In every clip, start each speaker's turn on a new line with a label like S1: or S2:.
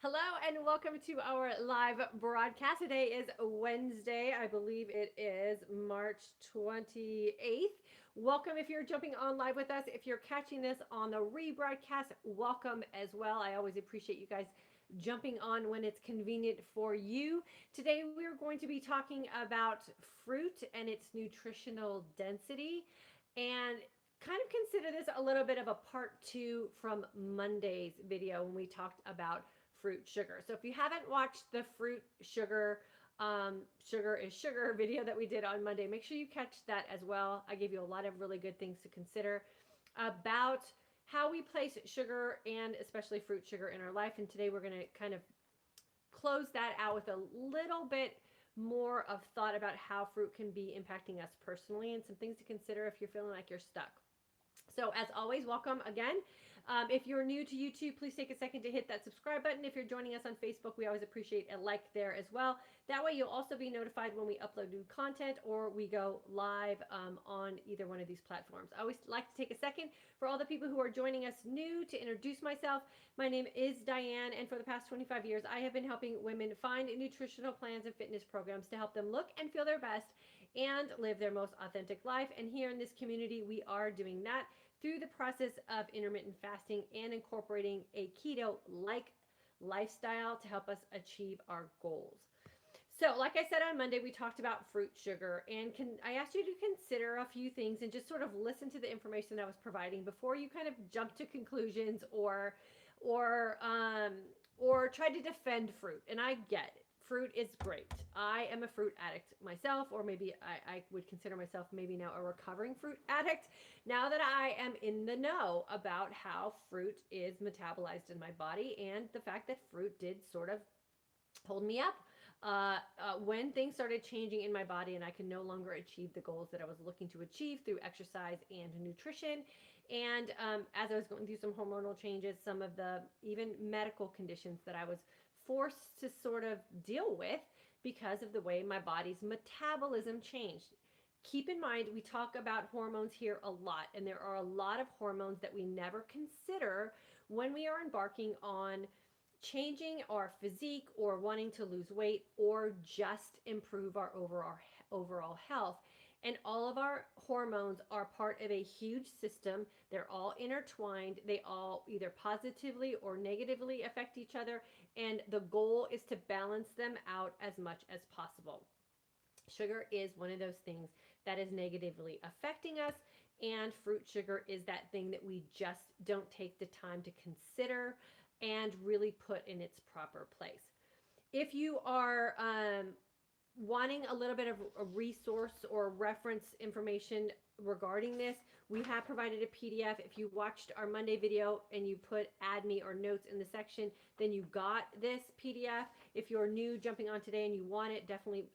S1: Hello and welcome to our live broadcast. Today is Wednesday. I believe it is March 28th. Welcome if you're jumping on live with us. If you're catching this on the rebroadcast, welcome as well. I always appreciate you guys jumping on when it's convenient for you. Today we're going to be talking about fruit and its nutritional density and kind of consider this a little bit of a part two from Monday's video when we talked about fruit sugar. So if you haven't watched the fruit sugar is sugar video that we did on Monday, make sure you catch that as well. I gave you a lot of really good things to consider about how we place sugar and especially fruit sugar in our life. And today we're going to kind of close that out with a little bit more of thought about how fruit can be impacting us personally and some things to consider if you're feeling like you're stuck. So, as always, welcome again. If you're new to YouTube, please take a second to hit that subscribe button. If you're joining us on Facebook, we always appreciate a like there as well. That way, you'll also be notified when we upload new content or we go live on either one of these platforms. I always like to take a second for all the people who are joining us new to introduce myself. My name is Diane, and for the past 25 years, I have been helping women find nutritional plans and fitness programs to help them look and feel their best and live their most authentic life. And here in this community, we are doing that through the process of intermittent fasting and incorporating a keto like lifestyle to help us achieve our goals. So, like I said on Monday, we talked about fruit sugar, and I asked you to consider a few things and just sort of listen to the information I was providing before you kind of jump to conclusions or or try to defend fruit. And I get it. Fruit is great. I am a fruit addict myself, or maybe I would consider myself maybe now a recovering fruit addict. Now that I am in the know about how fruit is metabolized in my body and the fact that fruit did sort of hold me up when things started changing in my body and I could no longer achieve the goals that I was looking to achieve through exercise and nutrition. And as I was going through some hormonal changes, some of the even medical conditions that I was forced to sort of deal with because of the way my body's metabolism changed. Keep in mind, we talk about hormones here a lot, and there are a lot of hormones that we never consider when we are embarking on changing our physique or wanting to lose weight or just improve our overall health. And all of our hormones are part of a huge system. They're all intertwined. They all either positively or negatively affect each other. And the goal is to balance them out as much as possible. Sugar is one of those things that is negatively affecting us, and fruit sugar is that thing that we just don't take the time to consider and really put in its proper place. If you are wanting a little bit of a resource or reference information regarding this, we have provided a PDF. If you watched our Monday video and you put add me or notes in the section, then you got this PDF. If you're new jumping on today and you want it, definitely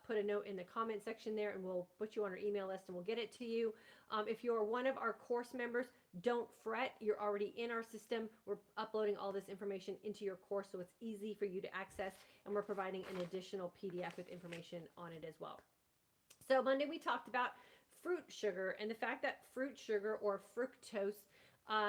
S1: put a note in the comment section there and we'll put you on our email list and we'll get it to you. If you're one of our course members, don't fret. You're already in our system. We're uploading all this information into your course so it's easy for you to access, and we're providing an additional PDF with information on it as well. So Monday we talked about fruit sugar and the fact that fruit sugar or fructose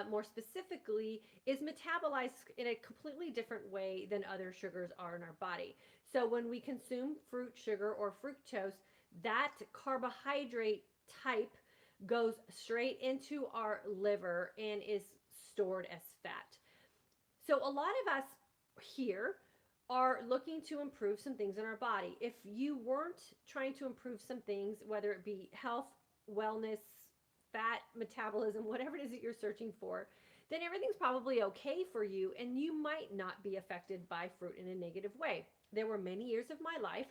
S1: more specifically, is metabolized in a completely different way than other sugars are in our body. So when we consume fruit sugar or fructose, that carbohydrate type goes straight into our liver and is stored as fat. So a lot of us here are looking to improve some things in our body. If you weren't trying to improve some things, whether it be health, wellness, fat, metabolism, whatever it is that you're searching for, then everything's probably okay for you and you might not be affected by fruit in a negative way. There were many years of my life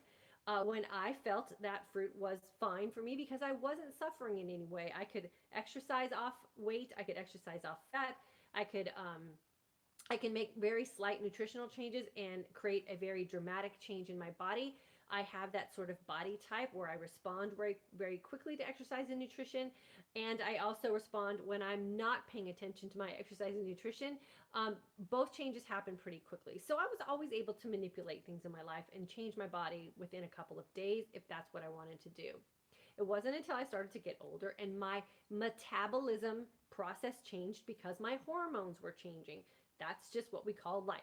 S1: when I felt that fruit was fine for me because I wasn't suffering in any way. I could exercise off weight, I could exercise off fat, I could I can make very slight nutritional changes and create a very dramatic change in my body. I have that sort of body type where I respond very, very quickly to exercise and nutrition. And I also respond when I'm not paying attention to my exercise and nutrition. Both changes happen pretty quickly. So I was always able to manipulate things in my life and change my body within a couple of days if that's what I wanted to do. It wasn't until I started to get older and my metabolism process changed because my hormones were changing. That's just what we call life.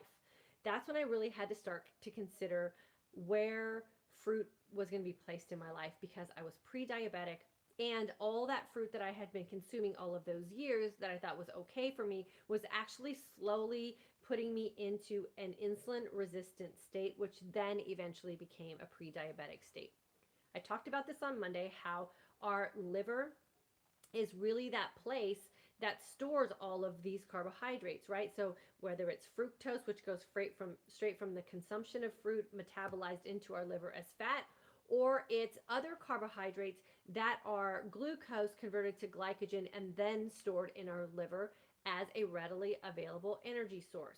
S1: that's when I really had to start to consider where fruit was going to be placed in my life, because I was pre-diabetic, and all that fruit that I had been consuming all of those years that I thought was okay for me was actually slowly putting me into an insulin resistant state, which then eventually became a pre-diabetic state. I talked about this on Monday, how our liver is really that place that stores all of these carbohydrates, right? So whether it's fructose, which goes straight from the consumption of fruit metabolized into our liver as fat, or it's other carbohydrates that are glucose converted to glycogen and then stored in our liver as a readily available energy source.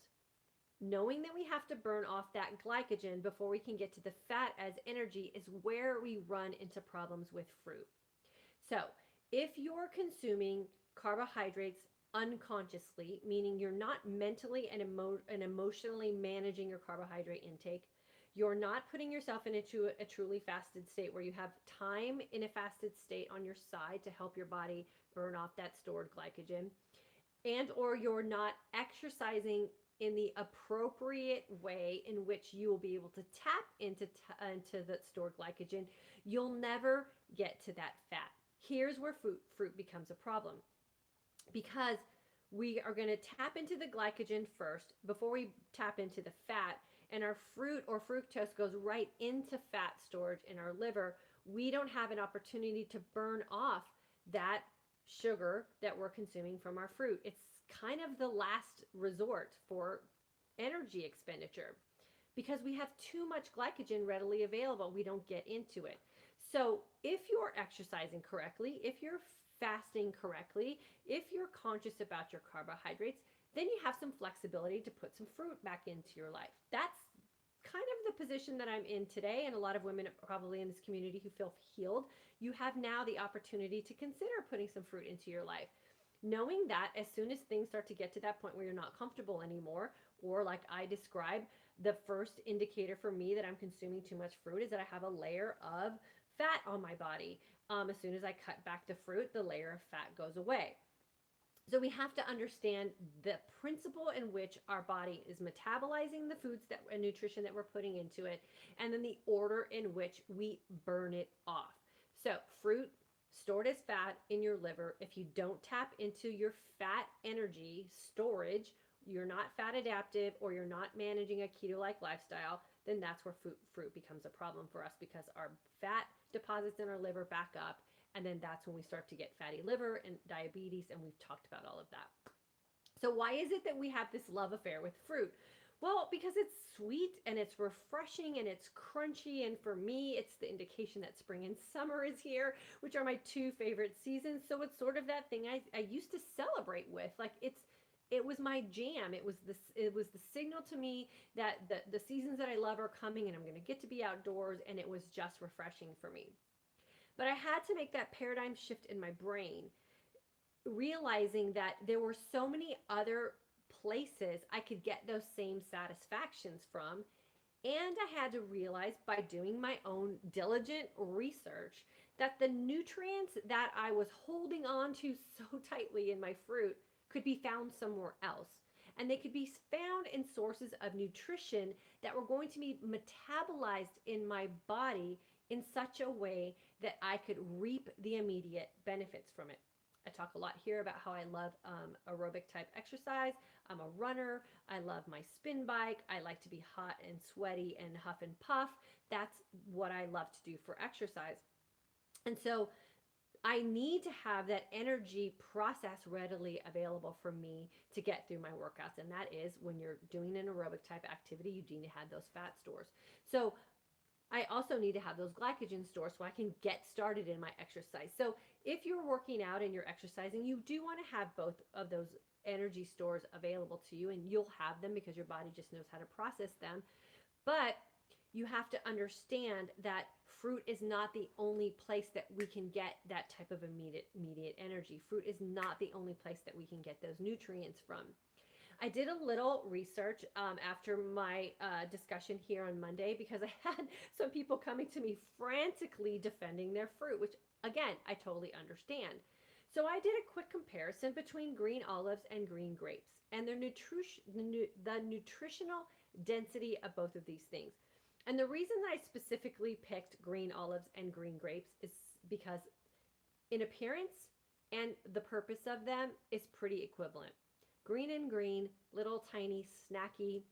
S1: Knowing that we have to burn off that glycogen before we can get to the fat as energy is where we run into problems with fruit. So, if you're consuming carbohydrates unconsciously, meaning you're not mentally and emotionally managing your carbohydrate intake, you're not putting yourself into a truly fasted state where you have time in a fasted state on your side to help your body burn off that stored glycogen, and or you're not exercising in the appropriate way in which you will be able to tap into the stored glycogen, you'll never get to that fat. Here's where fruit becomes a problem, because we are going to tap into the glycogen first before we tap into the fat, and our fruit or fructose goes right into fat storage in our liver. We don't have an opportunity to burn off that sugar that we're consuming from our fruit. It's kind of the last resort for energy expenditure, because we have too much glycogen readily available. We don't get into it. So if you're exercising correctly, if you're fasting correctly, if you're conscious about your carbohydrates, then you have some flexibility to put some fruit back into your life. That's kind of the position that I'm in today, and a lot of women probably in this community who feel healed. You have now the opportunity to consider putting some fruit into your life, knowing that as soon as things start to get to that point where you're not comfortable anymore, or like I described, the first indicator for me that I'm consuming too much fruit is that I have a layer of fat on my body. As soon as I cut back the fruit, the layer of fat goes away. So we have to understand the principle in which our body is metabolizing the foods and nutrition that we're putting into it, and then the order in which we burn it off. So fruit stored as fat in your liver, if you don't tap into your fat energy storage, you're not fat adaptive, or you're not managing a keto-like lifestyle, then that's where fruit becomes a problem for us, because our fat deposits in our liver back up, and then that's when we start to get fatty liver and diabetes, and we've talked about all of that. So why is it that we have this love affair with fruit? Well, because it's sweet and it's refreshing and it's crunchy, and for me, it's the indication that spring and summer is here, which are my two favorite seasons. So it's sort of that thing I used to celebrate with. Like it was my jam. It was the signal to me that the seasons that I love are coming, and I'm going to get to be outdoors, and it was just refreshing for me. But I had to make that paradigm shift in my brain, realizing that there were so many other places I could get those same satisfactions from. And I had to realize, by doing my own diligent research, that the nutrients that I was holding on to so tightly in my fruit could be found somewhere else. And they could be found in sources of nutrition that were going to be metabolized in my body in such a way that I could reap the immediate benefits from it. I talk a lot here about how I love aerobic type exercise. I'm a runner. I love my spin bike. I like to be hot and sweaty and huff and puff. That's what I love to do for exercise. And so I need to have that energy process readily available for me to get through my workouts. And that is, when you're doing an aerobic type activity, you need to have those fat stores. So I also need to have those glycogen stores so I can get started in my exercise. So if you're working out and you're exercising, you do want to have both of those energy stores available to you, and you'll have them because your body just knows how to process them. But you have to understand that fruit is not the only place that we can get that type of immediate energy. Fruit is not the only place that we can get those nutrients from. I did a little research after my discussion here on Monday, because I had some people coming to me frantically defending their fruit, which, again, I totally understand. So I did a quick comparison between green olives and green grapes. and the nutritional density of both of these things. And the reason that I specifically picked green olives and green grapes is because in appearance and the purpose of them is pretty equivalent. Green and green, little tiny snacky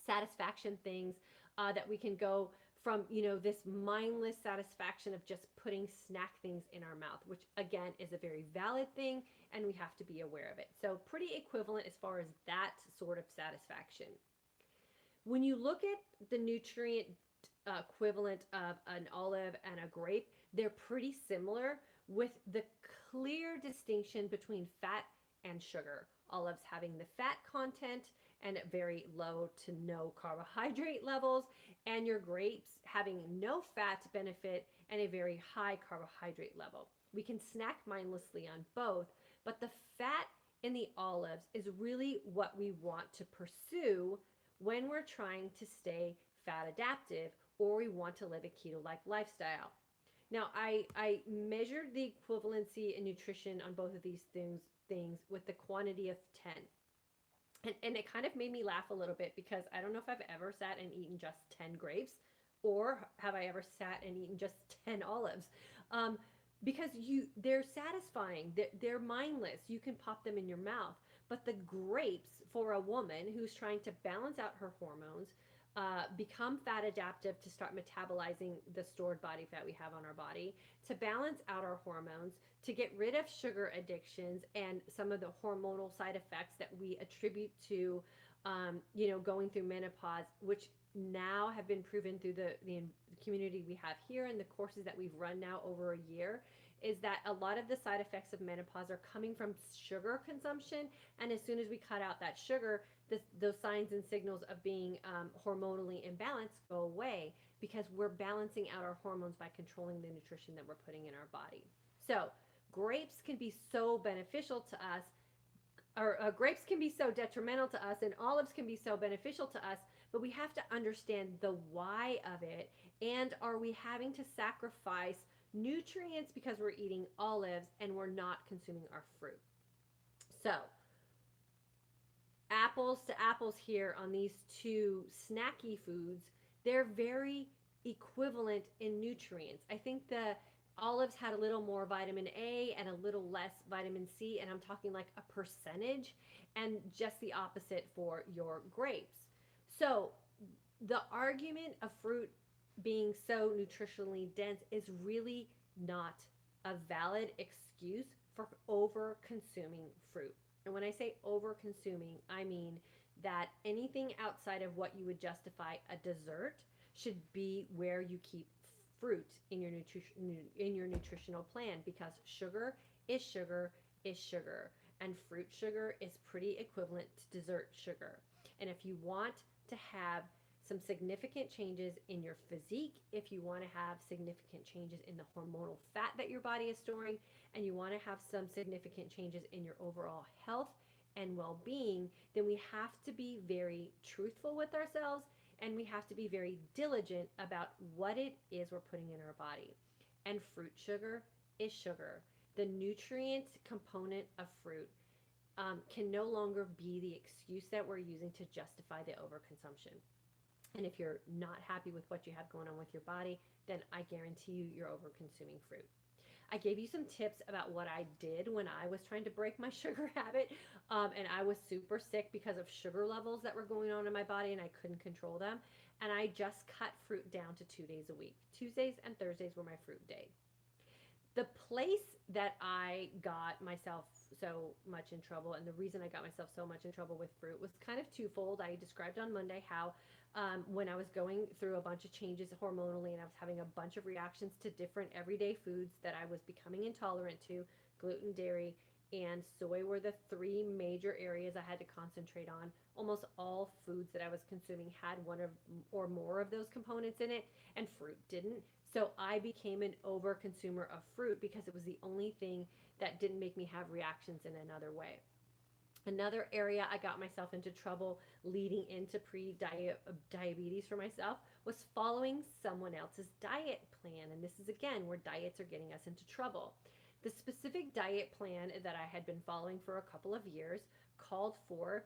S1: satisfaction things that we can go from, this mindless satisfaction of just putting snack things in our mouth, which again is a very valid thing and we have to be aware of it. So pretty equivalent as far as that sort of satisfaction. When you look at the nutrient equivalent of an olive and a grape, they're pretty similar with the clear distinction between fat and sugar. Olives having the fat content and very low to no carbohydrate levels, and your grapes having no fat benefit and a very high carbohydrate level. We can snack mindlessly on both, but the fat in the olives is really what we want to pursue when we're trying to stay fat adaptive or we want to live a keto-like lifestyle. Now, I measured the equivalency in nutrition on both of these things with the quantity of 10. And it kind of made me laugh a little bit because I don't know if I've ever sat and eaten just 10 grapes or have I ever sat and eaten just 10 olives. Because they're satisfying, they're mindless. You can pop them in your mouth. But the grapes, for a woman who's trying to balance out her hormones, become fat adaptive to start metabolizing the stored body fat we have on our body, to balance out our hormones, to get rid of sugar addictions and some of the hormonal side effects that we attribute to, going through menopause, which now have been proven through the community we have here and the courses that we've run now over a year, is that a lot of the side effects of menopause are coming from sugar consumption. And as soon as we cut out that sugar, those signs and signals of being hormonally imbalanced go away because we're balancing out our hormones by controlling the nutrition that we're putting in our body. So grapes can be so beneficial to us, or grapes can be so detrimental to us, and olives can be so beneficial to us, but we have to understand the why of it. And are we having to sacrifice nutrients because we're eating olives and we're not consuming our fruit? So apples to apples here on these two snacky foods, they're very equivalent in nutrients. I think the olives had a little more vitamin A and a little less vitamin C, and I'm talking like a percentage, and just the opposite for your grapes. So the argument of fruit being so nutritionally dense is really not a valid excuse for over consuming fruit. And when I say over consuming, I mean that anything outside of what you would justify a dessert should be where you keep fruit in your nutritional plan, because sugar is sugar is sugar, and fruit sugar is pretty equivalent to dessert sugar. And if you want to have some significant changes in your physique, if you want to have significant changes in the hormonal fat that your body is storing, and you want to have some significant changes in your overall health and well-being, then we have to be very truthful with ourselves, and we have to be very diligent about what it is we're putting in our body. And fruit sugar is sugar. The nutrient component of fruit can no longer be the excuse that we're using to justify the overconsumption. And if you're not happy with what you have going on with your body, then I guarantee you're over consuming fruit. I gave you some tips about what I did when I was trying to break my sugar habit, and I was super sick because of sugar levels that were going on in my body and I couldn't control them. And I just cut fruit down to 2 days a week. Tuesdays and Thursdays were my fruit day. The place that I got myself so much in trouble, and the reason I got myself so much in trouble with fruit, was kind of twofold. I described on Monday how when I was going through a bunch of changes hormonally and I was having a bunch of reactions to different everyday foods that I was becoming intolerant to, gluten, dairy, and soy were the three major areas I had to concentrate on. Almost all foods that I was consuming had one or more of those components in it, and fruit didn't. So I became an over consumer of fruit because it was the only thing that didn't make me have reactions in another way. Another area I got myself into trouble leading into pre-diabetes for myself was following someone else's diet plan. And this is, again, where diets are getting us into trouble. The specific diet plan that I had been following for a couple of years called for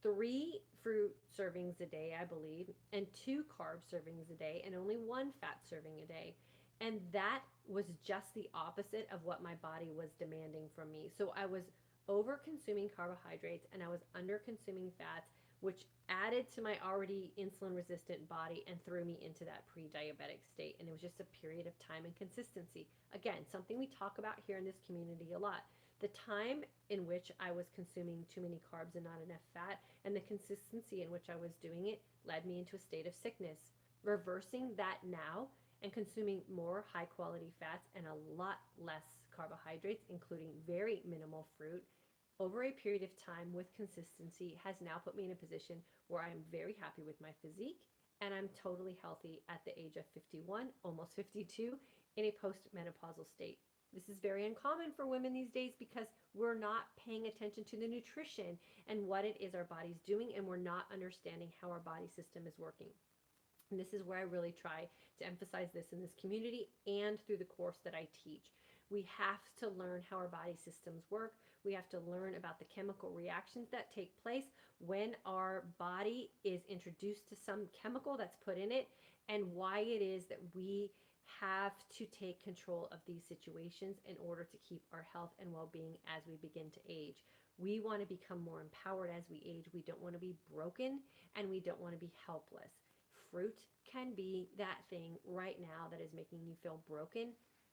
S1: 3 fruit servings a day, I believe, and 2 carb servings a day, and only 1 fat serving a day. And that was just the opposite of what my body was demanding from me. So I was over consuming carbohydrates and I was under consuming fats, which added to my already insulin resistant body and threw me into that pre diabetic state. And it was just a period of time and consistency. Again, something we talk about here in this community a lot. The time in which I was consuming too many carbs and not enough fat, and the consistency in which I was doing it, led me into a state of sickness. Reversing that now and consuming more high quality fats and a lot less carbohydrates, including very minimal fruit, over a period of time with consistency has now put me in a position where I'm very happy with my physique and I'm totally healthy at the age of 51, almost 52, in a postmenopausal state. This is very uncommon for women these days because we're not paying attention to the nutrition and what it is our body's doing, and we're not understanding how our body system is working. And this is where I really try to emphasize this in this community and through the course that I teach. We have to learn how our body systems work. We have to learn about the chemical reactions that take place when our body is introduced to some chemical that's put in it, and why it is that we have to take control of these situations in order to keep our health and well-being as we begin to age. We want to become more empowered as we age. We don't want to be broken, and we don't want to be helpless. Fruit can be that thing right now that is making you feel broken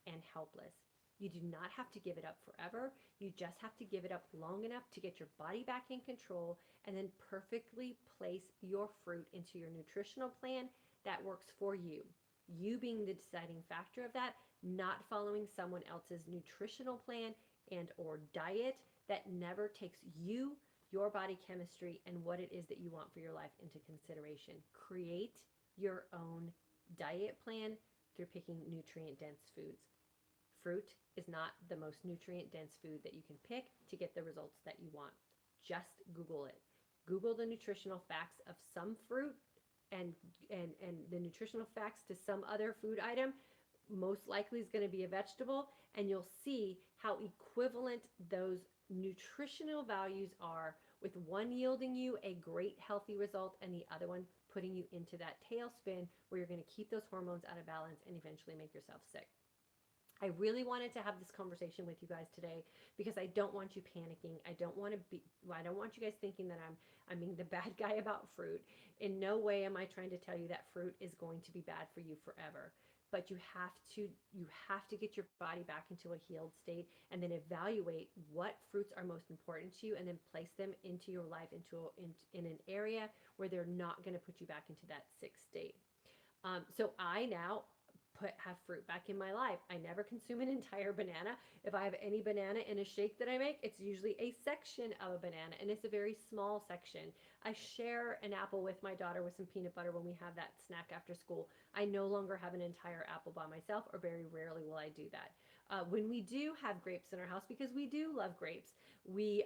S1: and helpless. You do not have to give it up forever. You just have to give it up long enough to get your body back in control, and then perfectly place your fruit into your nutritional plan that works for you. You being the deciding factor of that, not following someone else's nutritional plan and or diet that never takes you, your body chemistry, and what it is that you want for your life into consideration. Create your own diet plan through picking nutrient-dense foods. Fruit is not the most nutrient-dense food that you can pick to get the results that you want. Just Google it. Google the nutritional facts of some fruit and the nutritional facts to some other food item. Most likely is going to be a vegetable, and you'll see how equivalent those nutritional values are, with one yielding you a great healthy result and the other one putting you into that tailspin where you're going to keep those hormones out of balance and eventually make yourself sick. I really wanted to have this conversation with you guys today because I don't want you panicking. I don't want you guys thinking that I'm being the bad guy about fruit. In no way am I trying to tell you that fruit is going to be bad for you forever. But you have to get your body back into a healed state, and then evaluate what fruits are most important to you, and then place them into your life in an area where they're not going to put you back into that sick state. So I now have fruit back in my life. I never consume an entire banana. If I have any banana in a shake that I make, it's usually a section of a banana, and it's a very small section. I share an apple with my daughter with some peanut butter when we have that snack after school. I no longer have an entire apple by myself, or very rarely will I do that. When we do have grapes in our house, because we do love grapes, we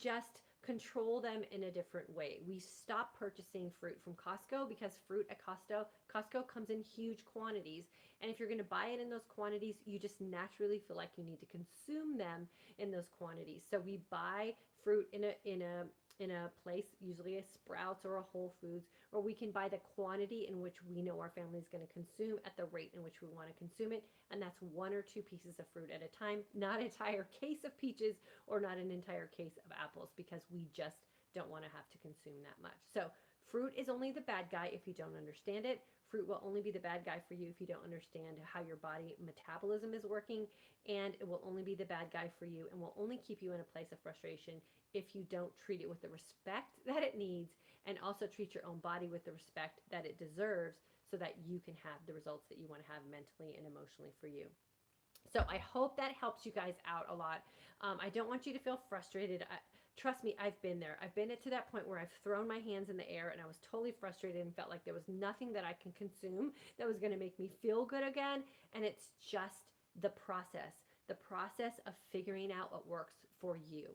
S1: just control them in a different way. We stop purchasing fruit from Costco, because fruit at Costco comes in huge quantities. And if you're going to buy it in those quantities, you just naturally feel like you need to consume them in those quantities. So we buy fruit in a place, usually a Sprouts or a Whole Foods, where we can buy the quantity in which we know our family is going to consume at the rate in which we want to consume it. And that's 1 or 2 pieces of fruit at a time, not an entire case of peaches or not an entire case of apples, because we just don't want to have to consume that much. So fruit is only the bad guy if you don't understand it. Fruit will only be the bad guy for you if you don't understand how your body metabolism is working, and it will only be the bad guy for you and will only keep you in a place of frustration if you don't treat it with the respect that it needs, and also treat your own body with the respect that it deserves, so that you can have the results that you want to have mentally and emotionally for you. So I hope that helps you guys out a lot. I don't want you to feel frustrated. Trust me, I've been there. I've been to that point where I've thrown my hands in the air and I was totally frustrated and felt like there was nothing that I can consume that was going to make me feel good again. And it's just the process of figuring out what works for you.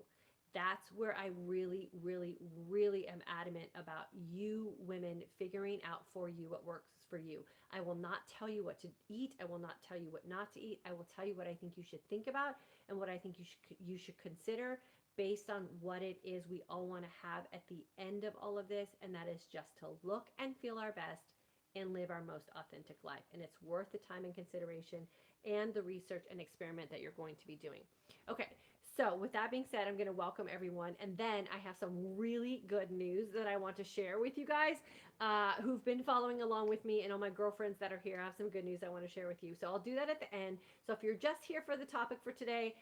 S1: That's where I really, really, really am adamant about you women figuring out for you what works for you. I will not tell you what to eat. I will not tell you what not to eat. I will tell you what I think you should think about and what I think you should consider, based on what it is we all want to have at the end of all of this, and that is just to look and feel our best and live our most authentic life. And it's worth the time and consideration and the research and experiment that you're going to be doing. Okay, so with that being said, I'm going to welcome everyone. And then I have some really good news that I want to share with you guys who've been following along with me, and all my girlfriends that are here. I have some good news I want to share with you. So I'll do that at the end. So if you're just here for the topic for today,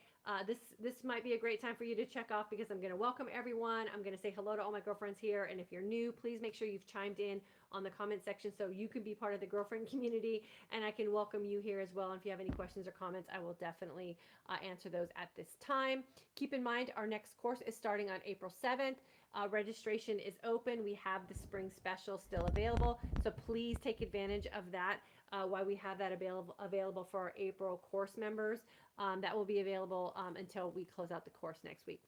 S1: this might be a great time for you to check off, because I'm going to welcome everyone. I'm going to say hello to all my girlfriends here. And if you're new, please make sure you've chimed in on the comment section so you can be part of the girlfriend community, and I can welcome you here as well. And if you have any questions or comments, I will definitely answer those at this time. Keep in mind, our next course is starting on April 7th. Registration is open. We have the spring special still available, so please take advantage of that while we have that available for our April course members. That will be available until we close out the course next week.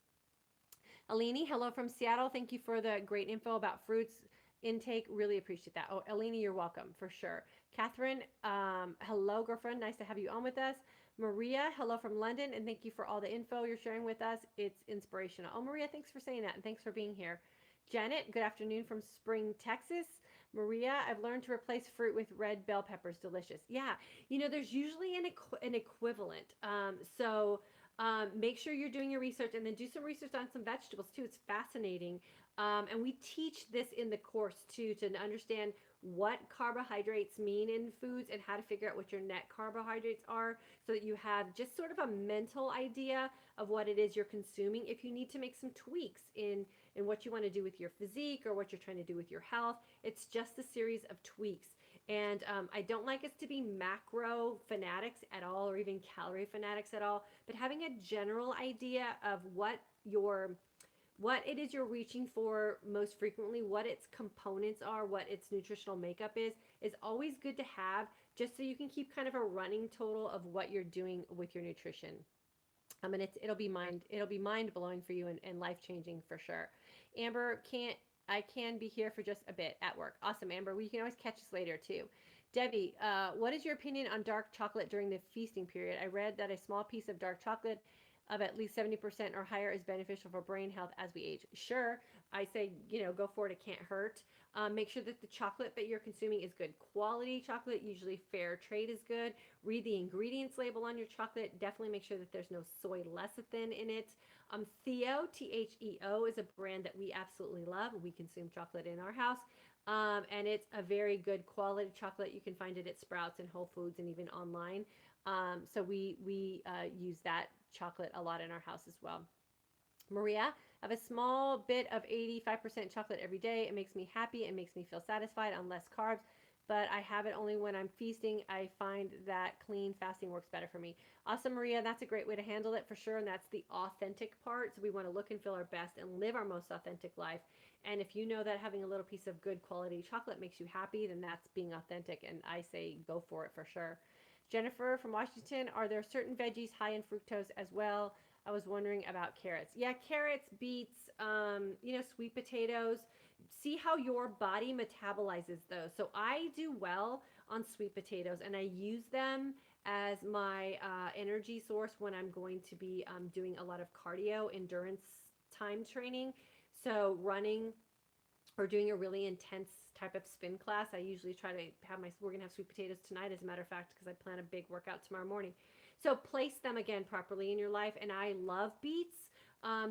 S1: Alini, hello from Seattle. Thank you for the great info about fruits intake. Really appreciate that. Oh, Alini, you're welcome for sure. Catherine, hello, girlfriend. Nice to have you on with us. Maria, hello from London, and thank you for all the info you're sharing with us. It's inspirational. Oh, Maria, thanks for saying that, and thanks for being here. Janet, good afternoon from Spring, Texas. Maria, I've learned to replace fruit with red bell peppers. Delicious. Yeah, you know, there's usually an equivalent. Make sure you're doing your research, and then do some research on some vegetables too. It's fascinating. And we teach this in the course too, to understand what carbohydrates mean in foods and how to figure out what your net carbohydrates are, so that you have just sort of a mental idea of what it is you're consuming. If you need to make some tweaks in what you want to do with your physique or what you're trying to do with your health, it's just a series of tweaks. And I don't like us to be macro fanatics at all, or even calorie fanatics at all, but having a general idea of what it is you're reaching for most frequently, what its components are, what its nutritional makeup is always good to have, just so you can keep kind of a running total of what you're doing with your nutrition. And it'll be mind blowing for you, and life changing for sure. Amber, I can be here for just a bit at work. Awesome, Amber. Well, you can always catch us later too. Debbie, what is your opinion on dark chocolate during the feasting period? I read that a small piece of dark chocolate of at least 70% or higher is beneficial for brain health as we age. Sure, I say, go for it. It can't hurt. Make sure that the chocolate that you're consuming is good quality chocolate. Usually fair trade is good. Read the ingredients label on your chocolate. Definitely make sure that there's no soy lecithin in it. Theo, Theo, is a brand that we absolutely love. We consume chocolate in our house. And it's a very good quality chocolate. You can find it at Sprouts and Whole Foods and even online. So we use that chocolate a lot in our house as well. Maria, I have a small bit of 85% chocolate every day. It makes me happy and makes me feel satisfied on less carbs, but I have it only when I'm feasting. I find that clean fasting works better for me. Awesome, Maria. That's a great way to handle it for sure, and that's the authentic part. So we want to look and feel our best and live our most authentic life. And if you know that having a little piece of good quality chocolate makes you happy, then that's being authentic, and I say go for it for sure. Jennifer from Washington, are there certain veggies high in fructose as well? I was wondering about carrots. Yeah, carrots, beets, sweet potatoes. See how your body metabolizes those. So I do well on sweet potatoes, and I use them as my energy source when I'm going to be doing a lot of cardio, endurance time training. So running or doing a really intense type of spin class, I usually try to have we're going to have sweet potatoes tonight, as a matter of fact, because I plan a big workout tomorrow morning. So place them again properly in your life. And I love beets.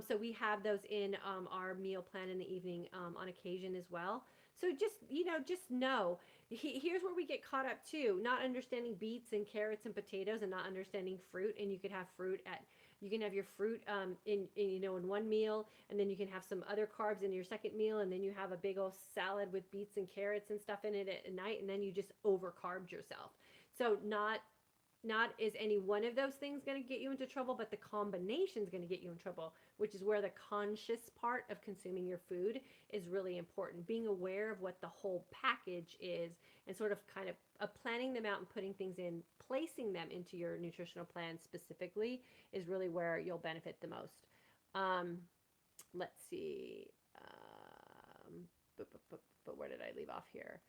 S1: So we have those in our meal plan in the evening on occasion as well. So just know, here's where we get caught up too, not understanding beets and carrots and potatoes, and not understanding fruit. And you could have you can have your fruit in one meal, and then you can have some other carbs in your second meal, and then you have a big old salad with beets and carrots and stuff in it at night, and then you just over-carbed yourself. So not is any one of those things going to get you into trouble, but the combination is going to get you in trouble, which is where the conscious part of consuming your food is really important. Being aware of what the whole package is, and sort of kind of planning them out and putting things in, placing them into your nutritional plan specifically, is really where you'll benefit the most. Let's see. But where did I leave off here?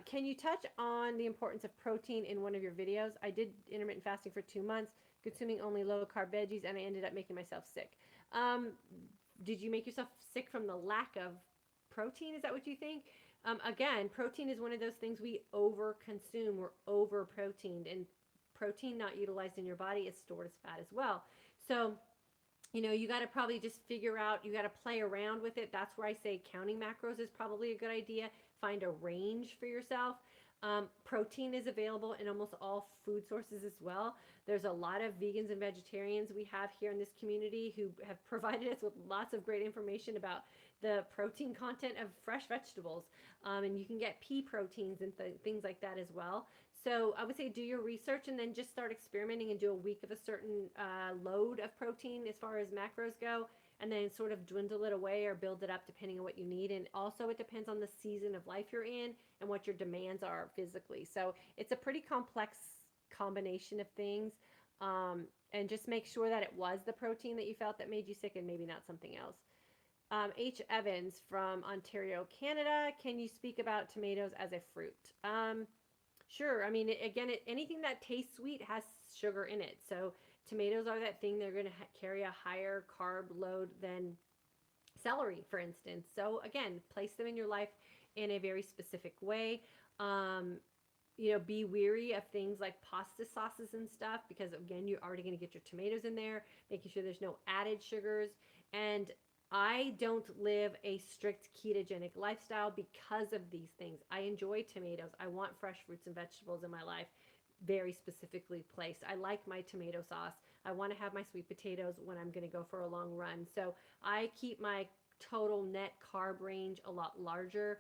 S1: Can you touch on the importance of protein in one of your videos? I did intermittent fasting for 2 months, consuming only low carb veggies, and I ended up making myself sick. Um, did you make yourself sick from the lack of protein? Is that what you think? Again, protein is one of those things we over consume. We're over proteined, and protein not utilized in your body is stored as fat as well. So, you got to probably just figure out, you got to play around with it. That's where I say counting macros is probably a good idea. Find a range for yourself. Protein is available in almost all food sources as well. There's a lot of vegans and vegetarians we have here in this community who have provided us with lots of great information about the protein content of fresh vegetables. And you can get pea proteins and things like that as well. So I would say do your research and then just start experimenting and do a week of a certain load of protein as far as macros go, and then sort of dwindle it away or build it up depending on what you need. And also it depends on the season of life you're in and what your demands are physically. So it's a pretty complex combination of things. And just make sure that it was the protein that you felt that made you sick and maybe not something else. H. Evans from Ontario, Canada. Can you speak about tomatoes as a fruit? Sure. I mean, again, anything that tastes sweet has sugar in it. So tomatoes are that thing. They're going to carry a higher carb load than celery, for instance. So again, place them in your life in a very specific way. Be weary of things like pasta sauces and stuff, because again, you're already going to get your tomatoes in there, making sure there's no added sugars. And I don't live a strict ketogenic lifestyle because of these things. I enjoy tomatoes. I want fresh fruits and vegetables in my life, very specifically placed. I like my tomato sauce. I want to have my sweet potatoes when I'm going to go for a long run. So I keep my total net carb range a lot larger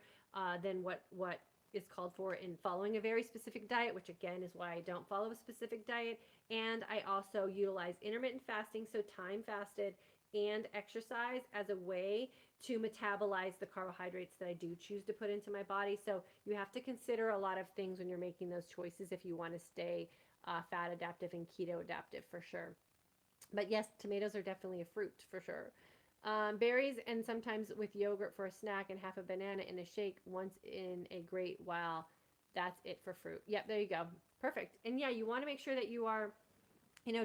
S1: than what is called for in following a very specific diet, which again is why I don't follow a specific diet. And I also utilize intermittent fasting, so time fasted, and exercise as a way to metabolize the carbohydrates that I do choose to put into my body. So you have to consider a lot of things when you're making those choices if you want to stay fat adaptive and keto adaptive for sure. But yes, tomatoes are definitely a fruit for sure. Berries and sometimes with yogurt for a snack and half a banana in a shake once in a great while. That's it for fruit. Yep, there you go. Perfect. And yeah, you want to make sure that you are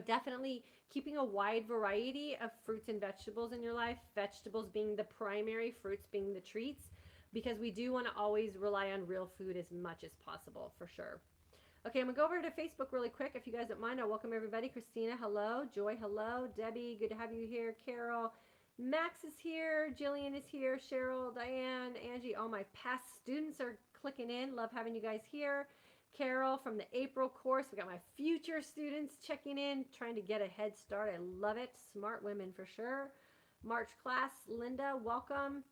S1: definitely keeping a wide variety of fruits and vegetables in your life, vegetables being the primary, fruits being the treats, because we do want to always rely on real food as much as possible, for sure. Okay, I'm going to go over to Facebook really quick. If you guys don't mind, I'll welcome everybody. Christina, hello. Joy, hello. Debbie, good to have you here. Carol, Max is here. Jillian is here. Cheryl, Diane, Angie, all my past students are clicking in. Love having you guys here. Carol from the April course. We got my future students checking in, trying to get a head start. I love it. Smart women for sure. March class, Linda, welcome.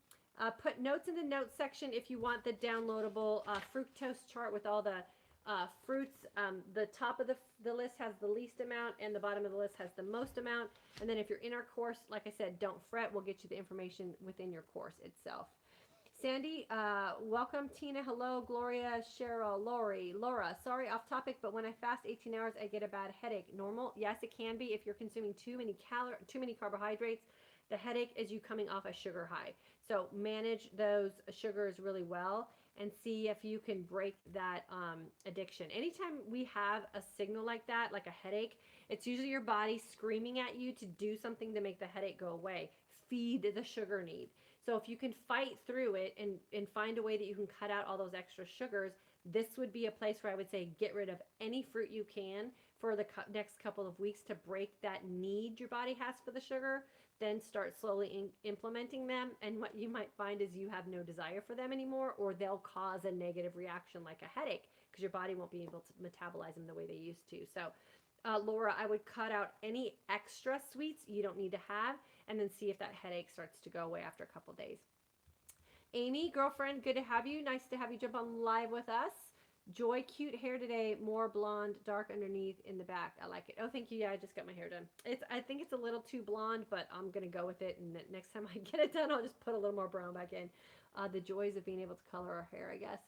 S1: Put notes in the notes section if you want the downloadable fructose chart with all the fruits. The top of the list has the least amount and the bottom of the list has the most amount. And then if you're in our course, like I said, don't fret. We'll get you the information within your course itself. Sandy, welcome. Tina, hello. Gloria, Cheryl, Lori, Laura. Sorry, off topic, but when I fast 18 hours, I get a bad headache. Normal? Yes, it can be if you're consuming too many carbohydrates. The headache is you coming off a sugar high. So manage those sugars really well and see if you can break that addiction. Anytime we have a signal like that, like a headache, it's usually your body screaming at you to do something to make the headache go away. Feed the sugar need. So if you can fight through it and find a way that you can cut out all those extra sugars, this would be a place where I would say get rid of any fruit you can for the next couple of weeks to break that need your body has for the sugar. Then start slowly implementing them. And what you might find is you have no desire for them anymore, or they'll cause a negative reaction like a headache because your body won't be able to metabolize them the way they used to. So Laura, I would cut out any extra sweets you don't need to have and then see if that headache starts to go away after a couple days. Amy, girlfriend, good to have you. Nice to have you jump on live with us. Joy, cute hair today. More blonde, dark underneath in the back. I like it. Oh, thank you. Yeah, I just got my hair done. I think it's a little too blonde, but I'm going to go with it. And next time I get it done, I'll just put a little more brown back in. The joys of being able to color our hair, I guess.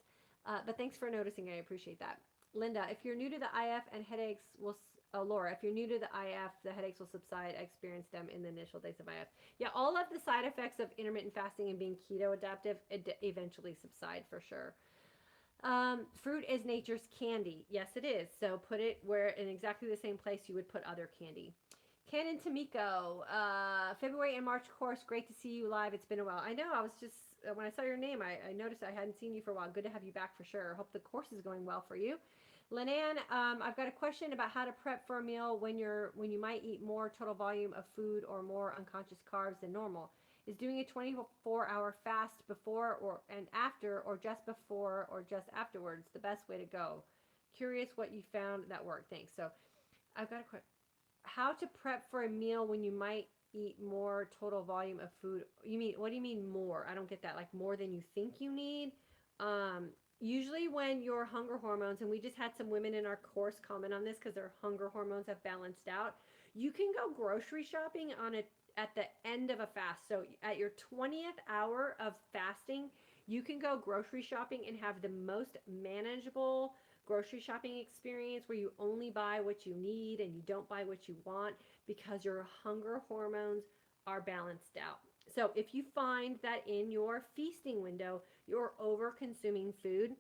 S1: But thanks for noticing. I appreciate that. Linda, if you're new to the IF and headaches will... Oh, Laura, if you're new to the IF, the headaches will subside. I experienced them in the initial days of IF. Yeah, all of the side effects of intermittent fasting and being keto adaptive eventually subside for sure. Fruit is nature's candy. Yes, it is. So put it where in exactly the same place you would put other candy. Ken and Tamiko, February and March course. Great to see you live. It's been a while. I know. I was just when I saw your name, I noticed I hadn't seen you for a while. Good to have you back for sure. Hope the course is going well for you. Lenan, I've got a question about how to prep for a meal when you might eat more total volume of food or more unconscious carbs than normal. Is doing a 24-hour fast before or and after, or just before or just afterwards, the best way to go? Curious what you found that worked. Thanks. So I've got a question. How to prep for a meal when you might eat more total volume of food. You mean, what do you mean more? I don't get that. Like more than you think you need? Um, Usually when your hunger hormones, and we just had some women in our course comment on this because their hunger hormones have balanced out, you can go grocery shopping on a at the end of a fast. So at your 20th hour of fasting, you can go grocery shopping and have the most manageable grocery shopping experience where you only buy what you need and you don't buy what you want because your hunger hormones are balanced out. So if you find that in your feasting window you're over consuming food,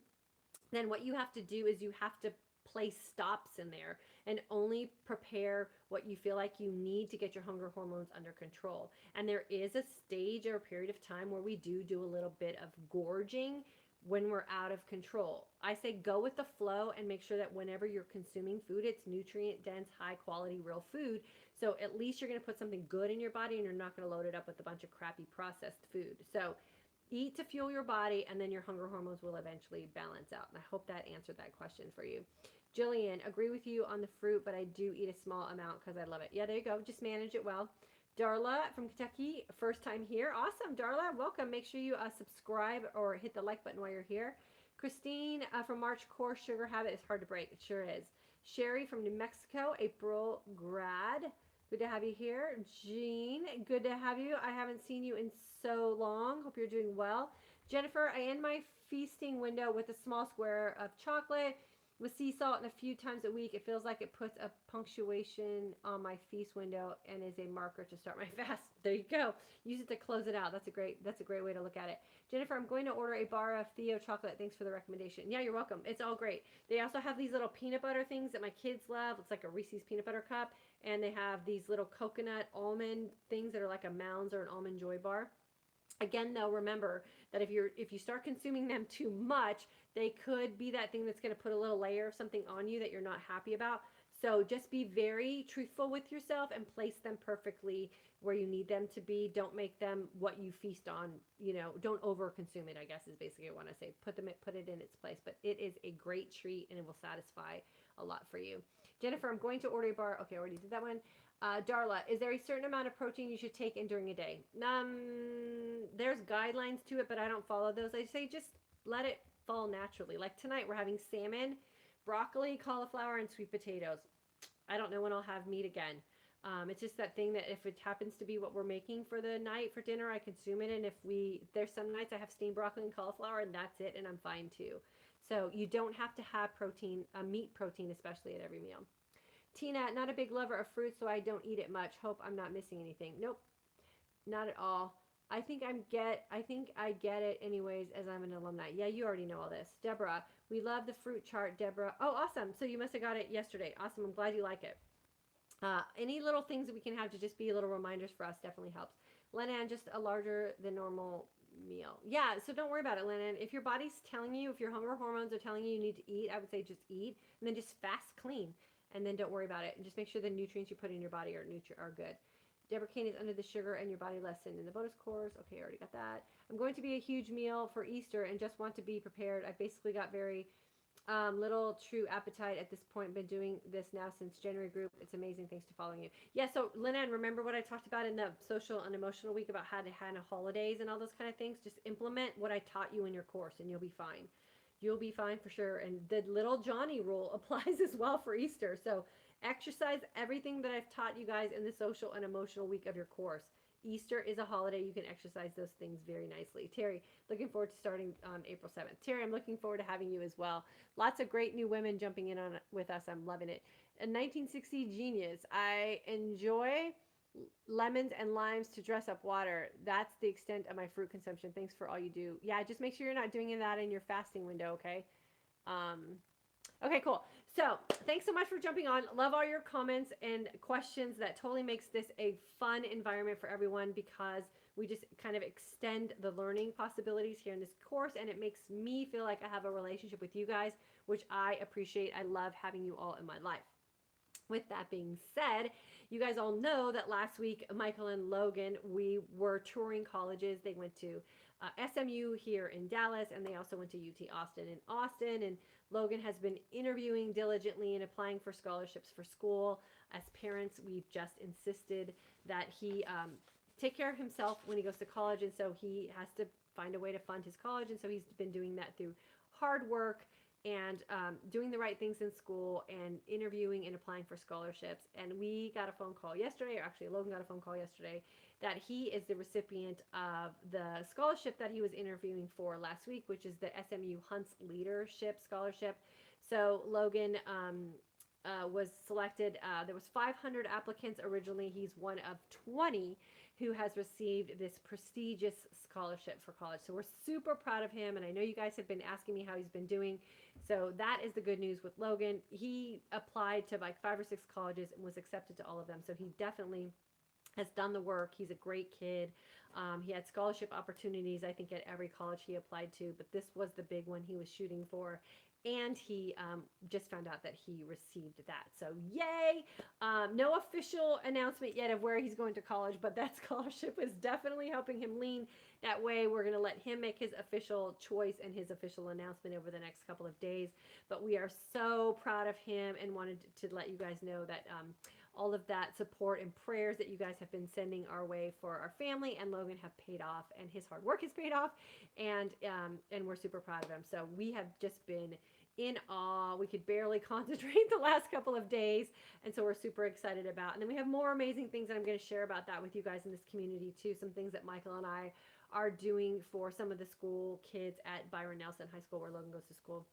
S1: then what you have to do is you have to place stops in there and only prepare what you feel like you need to get your hunger hormones under control. And there is a stage or a period of time where we do a little bit of gorging when we're out of control. I say go with the flow and make sure that whenever you're consuming food, it's nutrient dense, high quality, real food. So at least you're going to put something good in your body and you're not going to load it up with a bunch of crappy processed food. So eat to fuel your body, and then your hunger hormones will eventually balance out. And I hope that answered that question for you. Jillian, agree with you on the fruit, but I do eat a small amount because I love it. Yeah, there you go. Just manage it well. Darla from Kentucky, first time here. Awesome, Darla. Welcome. Make sure you subscribe or hit the like button while you're here. Christine from March Course, sugar habit is hard to break. It sure is. Sherry from New Mexico, April grad. Good to have you here. Jean, good to have you. I haven't seen you in so long. Hope you're doing well. Jennifer, I end my feasting window with a small square of chocolate with sea salt, and a few times a week. It feels like it puts a punctuation on my feast window and is a marker to start my fast. There you go. Use it to close it out. That's a great way to look at it. Jennifer, I'm going to order a bar of Theo chocolate. Thanks for the recommendation. Yeah, you're welcome. It's all great. They also have these little peanut butter things that my kids love. It's like a Reese's peanut butter cup, and they have these little coconut almond things that are like a Mounds or an Almond Joy bar. Again, though, remember that if you start consuming them too much, they could be that thing that's going to put a little layer of something on you that you're not happy about. So just be very truthful with yourself and place them perfectly where you need them to be. Don't make them what you feast on. Don't over consume it, I guess is basically what I want to say. Put it in its place. But it is a great treat and it will satisfy a lot for you. Jennifer, I'm going to order a bar. Okay, I already did that one. Darla, is there a certain amount of protein you should take in during a day? There's guidelines to it, but I don't follow those. I say just let it fall naturally. Like tonight, we're having salmon, broccoli, cauliflower, and sweet potatoes. I don't know when I'll have meat again. It's just that thing that if it happens to be what we're making for the night for dinner, I consume it. And there's some nights I have steamed broccoli and cauliflower, and that's it, and I'm fine too. So you don't have to have protein, meat protein, especially at every meal. Tina, not a big lover of fruit, so I don't eat it much. Hope I'm not missing anything. Nope, not at all. I think I get it anyways as I'm an alumni. Yeah, you already know all this. Deborah, we love the fruit chart, Deborah. Oh, awesome. So you must have got it yesterday. Awesome. I'm glad you like it. Any little things that we can have to just be little reminders for us definitely helps. Lenan, just a larger than normal meal. Yeah, so don't worry about it, Lenan. If your body's telling you, if your hunger hormones are telling you you need to eat, I would say just eat and then just fast clean. And then don't worry about it. And just make sure the nutrients you put in your body are good. Deborah Kane is under the sugar and your body lesson in the bonus course. Okay, I already got that. I'm going to be a huge meal for Easter and just want to be prepared. I've basically got very little true appetite at this point. Been doing this now since January group. It's amazing. Thanks to following you. Yeah, so Lenan, remember what I talked about in the social and emotional week about how to handle holidays and all those kind of things? Just implement what I taught you in your course and you'll be fine. You'll be fine for sure. And the little Johnny rule applies as well for Easter. So exercise everything that I've taught you guys in the social and emotional week of your course. Easter is a holiday. You can exercise those things very nicely. Terry, looking forward to starting on April 7th. Terry, I'm looking forward to having you as well. Lots of great new women jumping in on with us. I'm loving it. A 1960 genius. I enjoy lemons and limes to dress up water. That's the extent of my fruit consumption. Thanks for all you do. Yeah, just make sure you're not doing that in your fasting window, okay? Okay, cool. So thanks so much for jumping on. Love all your comments and questions. That totally makes this a fun environment for everyone because we just kind of extend the learning possibilities here in this course, and it makes me feel like I have a relationship with you guys, which I appreciate. I love having you all in my life. With that being said, you guys all know that last week, Michael and Logan, we were touring colleges. They went to SMU here in Dallas, and they also went to UT Austin in Austin. And Logan has been interviewing diligently and applying for scholarships for school. As parents, we've just insisted that he take care of himself when he goes to college, and so he has to find a way to fund his college. And so he's been doing that through hard work and doing the right things in school and interviewing and applying for scholarships. And we got a phone call yesterday, or actually Logan got a phone call yesterday, that he is the recipient of the scholarship that he was interviewing for last week, which is the SMU Hunts Leadership Scholarship. So Logan was selected. There was 500 applicants originally. He's one of 20 who has received this prestigious scholarship for college. So we're super proud of him, and I know you guys have been asking me how he's been doing. So that is the good news with Logan. He applied to like 5 or 6 colleges and was accepted to all of them. So he definitely has done the work. He's a great kid. He had scholarship opportunities, I think, at every college he applied to, but this was the big one he was shooting for. And he just found out that he received that. So yay! No official announcement yet of where he's going to college, but that scholarship is definitely helping him lean that way. We're going to let him make his official choice and his official announcement over the next couple of days. But we are so proud of him and wanted to let you guys know that all of that support and prayers that you guys have been sending our way for our family and Logan have paid off, and his hard work has paid off, and we're super proud of him. So we have just been in awe. We could barely concentrate the last couple of days, and so we're super excited about. And then we have more amazing things that I'm going to share about that with you guys in this community too. Some things that Michael and I are doing for some of the school kids at Byron Nelson High School, where Logan goes to school.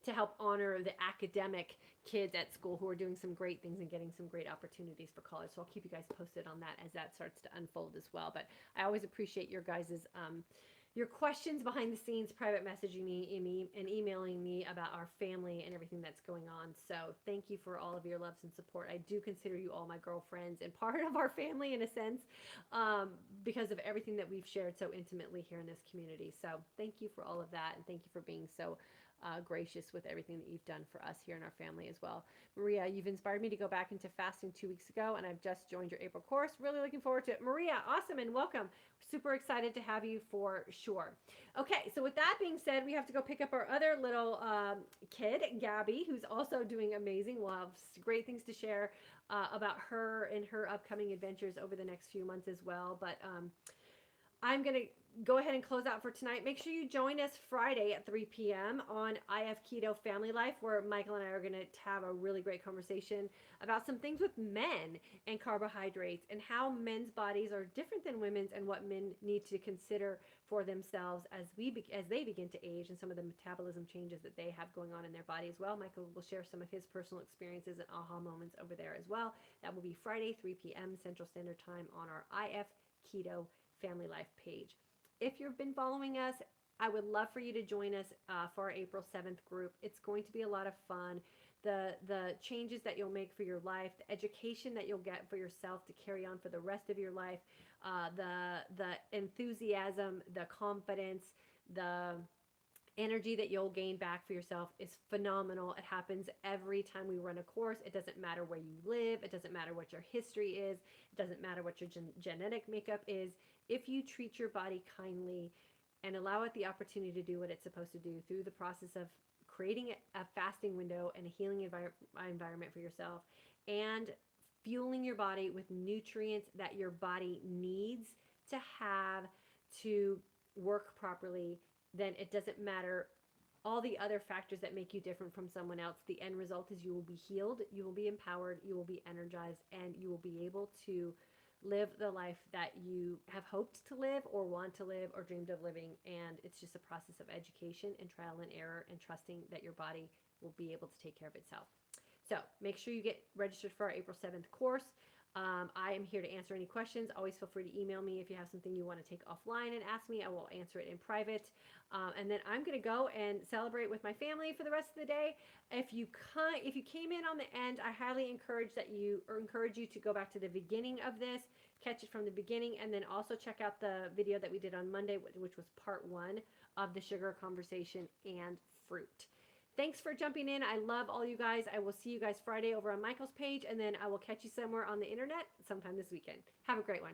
S1: To help honor the academic kids at school who are doing some great things and getting some great opportunities for college. So I'll keep you guys posted on that as that starts to unfold as well. But I always appreciate your guys's your questions behind the scenes, private messaging me and emailing me about our family and everything that's going on. So thank you for all of your loves and support. I do consider you all my girlfriends and part of our family in a sense, because of everything that we've shared so intimately here in this community. So thank you for all of that, and thank you for being so gracious with everything that you've done for us here in our family as well. Maria, you've inspired me to go back into fasting 2 weeks ago, and I've just joined your April course. Really looking forward to it. Maria, awesome, and welcome. Super excited to have you for sure. Okay, so with that being said, we have to go pick up our other little kid, Gabby, who's also doing amazing. We'll have great things to share about her and her upcoming adventures over the next few months as well. But I'm going to go ahead and close out for tonight. Make sure you join us Friday at 3 p.m. on IF Keto Family Life, where Michael and I are going to have a really great conversation about some things with men and carbohydrates and how men's bodies are different than women's and what men need to consider for themselves as they begin to age and some of the metabolism changes that they have going on in their body as well. Michael will share some of his personal experiences and aha moments over there as well. That will be Friday, 3 p.m. Central Standard Time on our IF Keto Family Life page. If you've been following us, I would love for you to join us for our April 7th group. It's going to be a lot of fun. The changes that you'll make for your life, the education that you'll get for yourself to carry on for the rest of your life, the enthusiasm, the confidence, the energy that you'll gain back for yourself is phenomenal. It happens every time we run a course. It doesn't matter where you live. It doesn't matter what your history is. It doesn't matter what your genetic makeup is. If you treat your body kindly and allow it the opportunity to do what it's supposed to do through the process of creating a fasting window and a healing environment for yourself and fueling your body with nutrients that your body needs to have to work properly, then it doesn't matter all the other factors that make you different from someone else. The end result is you will be healed, you will be empowered, you will be energized, and you will be able to live the life that you have hoped to live or want to live or dreamed of living. And it's just a process of education and trial and error and trusting that your body will be able to take care of itself. So make sure you get registered for our April 7th course. I am here to answer any questions. Always feel free to email me if you have something you want to take offline and ask me. I will answer it in private. And then I'm going to go and celebrate with my family for the rest of the day. If you came in on the end, I highly encourage you to go back to the beginning of this, catch it from the beginning, and then also check out the video that we did on Monday, which was part 1 of the sugar conversation and fruit. Thanks for jumping in. I love all you guys. I will see you guys Friday over on Michael's page, and then I will catch you somewhere on the internet sometime this weekend. Have a great one.